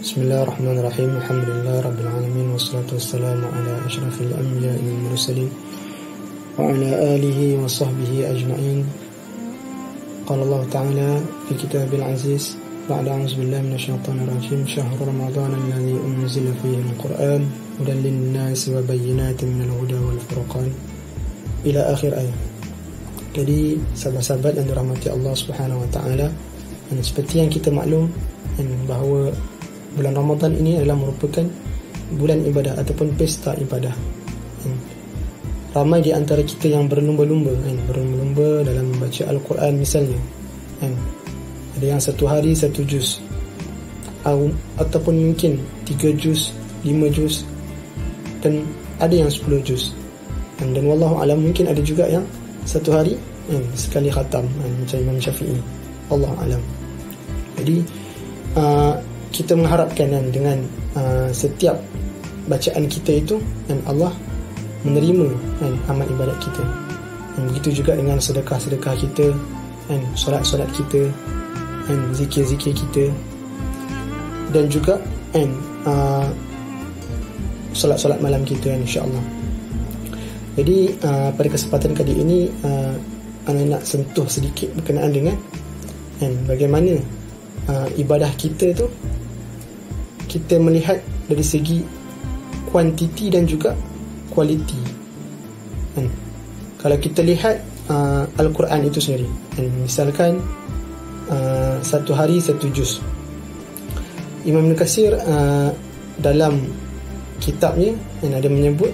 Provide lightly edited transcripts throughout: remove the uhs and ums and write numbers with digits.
Bismillahirrahmanirrahim. Alhamdulillah Rabbil Alamin. Wassalatu wassalamu ala ashrafil anbiya'i wal mursalin wa ala alihi wa sahbihi ajma'in. Qala Allah Ta'ala fi kitabil aziz ba'da a'udzu billahi minasyaitonir rajim. Syahrul Ramadan alladzi unzila fihi al-Qur'an hudan lin-nasi wa bayyinatin minal huda wal furqan ila akhir ayat. Jadi sahabat-sahabat yang dirahmati Allah Subhanahu wa taala, seperti yang kita maklum bahawa bulan Ramadan ini adalah merupakan bulan ibadah ataupun pesta ibadah. Ramai di antara kita yang berlumba-lumba dalam membaca Al-Quran misalnya. Ada yang satu hari satu juz, ataupun mungkin 3 juz, 5 juz, dan ada yang 10 juz. Dan wallahu alam, mungkin ada juga yang satu hari sekali khatam, macam Imam Syafi'i. Allah alam. Jadi kita mengharapkan dengan setiap bacaan kita itu Allah menerima amal ibadat kita. Begitu juga dengan sedekah-sedekah kita, solat-solat kita, zikir-zikir kita, dan juga solat-solat malam kita, insya-Allah. Jadi pada kesempatan kali ini anak nak sentuh sedikit berkenaan dengan bagaimana ibadah kita tu kita melihat dari segi kuantiti dan juga kualiti. Kalau kita lihat Al-Quran itu sendiri, misalkan satu hari satu juz, Imam Ibn Katsir dalam kitabnya ada menyebut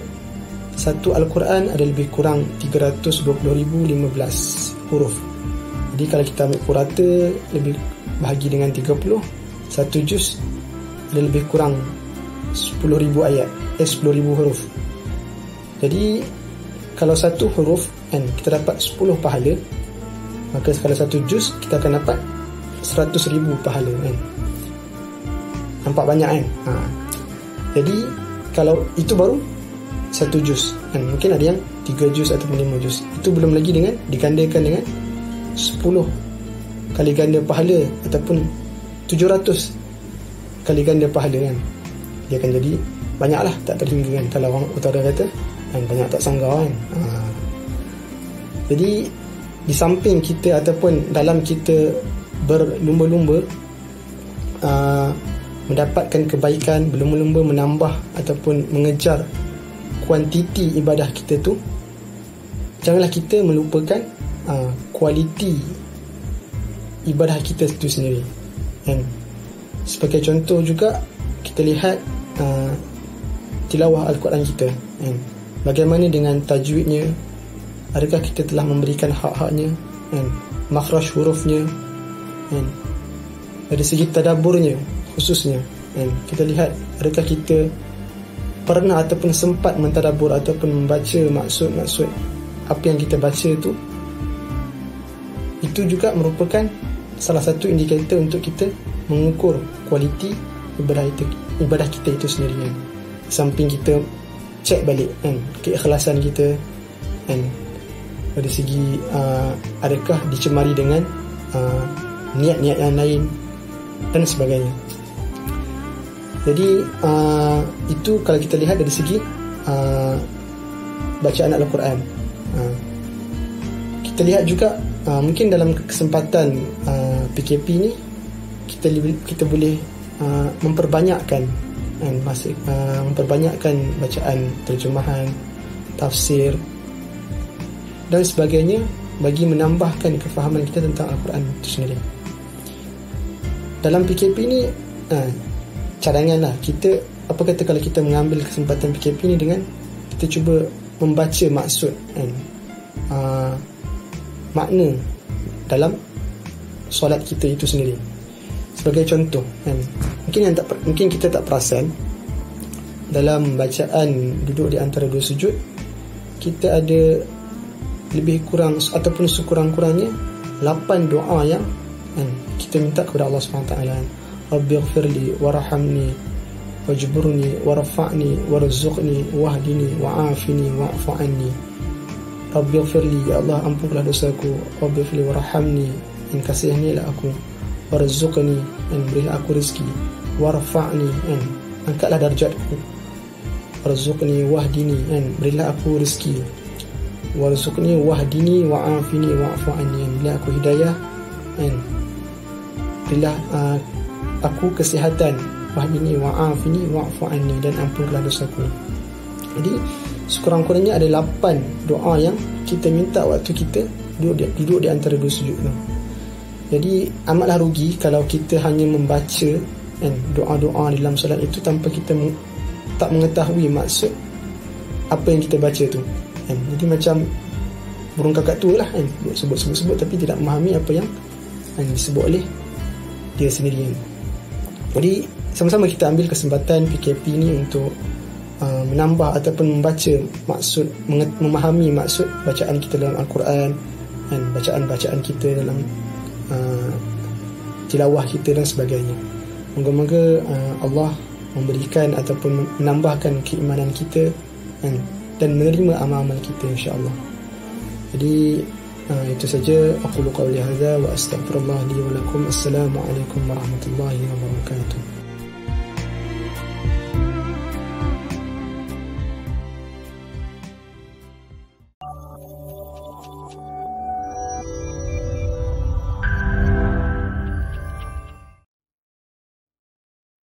satu Al-Quran ada lebih kurang 320,015 huruf. Jadi kalau kita ambil purata, lebih bahagi dengan 30, satu juz ada lebih kurang 10,000 ayat, 10,000 huruf. Jadi kalau satu huruf kita dapat 10 pahala, maka kalau satu juz kita akan dapat 100,000 pahala. Nampak banyak kan? Jadi kalau itu baru satu juz, mungkin ada yang 3 juz ataupun 5 juz. Itu belum lagi dengan digandakan dengan 10 kali ganda pahala ataupun 700 kali ganda pahala, dia akan jadi banyaklah, tak terhingga kalau orang utara kata banyak tak sangga Jadi di samping kita ataupun dalam kita berlumba-lumba mendapatkan kebaikan, berlumba-lumba menambah ataupun mengejar kuantiti ibadah kita tu, janganlah kita melupakan kualiti ibadah kita itu sendiri. Sebagai contoh juga, kita lihat tilawah Al-Quran kita, bagaimana dengan tajwidnya, adakah kita telah memberikan hak-haknya, makhraj hurufnya, dari segi tadabburnya khususnya, kita lihat adakah kita pernah ataupun sempat mentadabbur ataupun membaca maksud-maksud apa yang kita baca itu. Itu juga merupakan salah satu indikator untuk kita mengukur kualiti ibadah kita itu sendiri. Samping kita cek balik keikhlasan kita, dari segi adakah dicemari dengan niat-niat yang lain dan sebagainya. Jadi itu kalau kita lihat dari segi bacaan Al-Quran. Kita lihat juga mungkin dalam kesempatan PKP ni kita boleh memperbanyakkan memperbanyakkan bacaan terjemahan, tafsir dan sebagainya bagi menambahkan kefahaman kita tentang Al-Quran itu sendiri. Dalam PKP ni cadanganlah kita, apa kata kalau kita mengambil kesempatan PKP ni dengan kita cuba membaca maksud makna dalam solat kita itu sendiri. Sebagai contoh, mungkin kita tak perasan dalam bacaan duduk di antara dua sujud, kita ada lebih kurang ataupun sekurang-kurangnya 8 doa yang kita minta kepada Allah SWT. Rabbighfirli warhamni wajburni warfa'ni warzuqni wahdini wa'afini wa'fu anni. Rabbighfirli, ya Allah ampunkanlah dosaku. Rabbighfirli warhamni, kasihanilah aku. Warzuqni, berilah aku rezeki. warfa'ni, kan, angkatlah darjatku. Warzuqni wahdini, kan, berilah aku rezeki. Warzuqni wahdini wa'afini wa'fu anni, kan, berilah aku hidayah, kan, berilah aku kesihatan. Wahdini wa'afini wa'fu anni, dan ampunlah dosaku. Jadi sekurang-kurangnya ada 8 doa yang kita minta waktu kita duduk di antara dua sujud tu. Jadi amatlah rugi kalau kita hanya membaca, kan, doa-doa di dalam solat itu tanpa kita tak mengetahui maksud apa yang kita baca tu, kan. Jadi macam burung kakak tua lah, kan, sebut tapi tidak memahami apa yang disebut oleh dia sendiri, kan. Jadi sama-sama kita ambil kesempatan PKP ni untuk menambah ataupun membaca maksud, memahami maksud bacaan kita dalam Al-Quran, dan bacaan-bacaan kita dalam tilawah kita dan sebagainya. Moga-moga Allah memberikan ataupun menambahkan keimanan kita, dan menerima amal-amal kita, insya-Allah. Jadi itu saja. Aqulu qawli hadza wa astaghfirullah li wa lakum. Assalamualaikum warahmatullahi wabarakatuh.